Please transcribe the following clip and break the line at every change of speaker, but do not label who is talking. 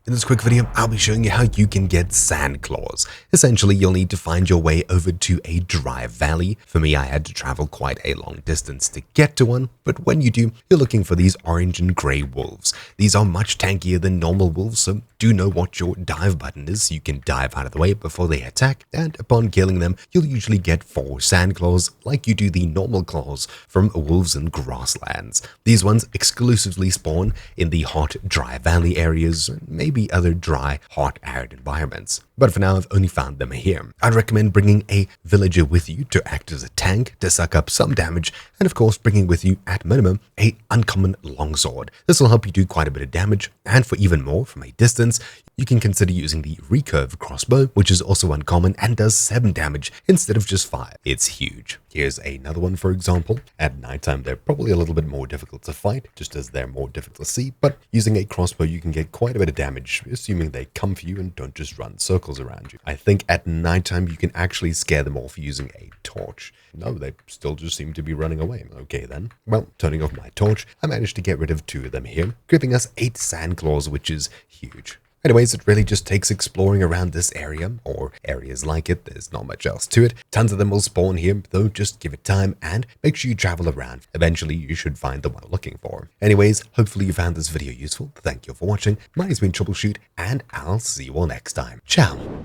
In this quick video, I'll be showing you how you can get sand claws. Essentially, you'll need to find your way over to a dry valley. For me, I had to travel quite a long distance to get to one, but when you do, you're looking for these orange and grey wolves. These are much tankier than normal wolves, so do know what your dive button is. You can dive out of the way before they attack, and upon killing them, you'll usually get 4 sand claws like you do the normal claws from wolves in grasslands. These ones exclusively spawn in the hot, dry valley areas, maybe other dry, hot, arid environments. But for now, I've only found them here. I'd recommend bringing a villager with you to act as a tank to suck up some damage, and of course bringing with you, at minimum, a uncommon longsword. This will help you do quite a bit of damage, and for even more from a distance, you can consider using the recurve crossbow, which is also uncommon and does 7 damage instead of just 5. It's huge. Here's another one, for example. At nighttime, they're probably a little bit more difficult to fight, just as they're more difficult to see, but using a crossbow, you can get quite a bit of damage, assuming they come for you and don't just run circles around you. I think at nighttime, you can actually scare them off using a torch. No, they still just seem to be running away. Okay then. Well, turning off my torch, I managed to get rid of 2 of them here, giving us 8 sand claws, which is huge. Anyways, it really just takes exploring around this area, or areas like it. There's not much else to it. Tons of them will spawn here, though just give it time and make sure you travel around. Eventually, you should find the one you're looking for. Anyways, hopefully you found this video useful. Thank you for watching. My name's been Troubleshoot, and I'll see you all next time. Ciao!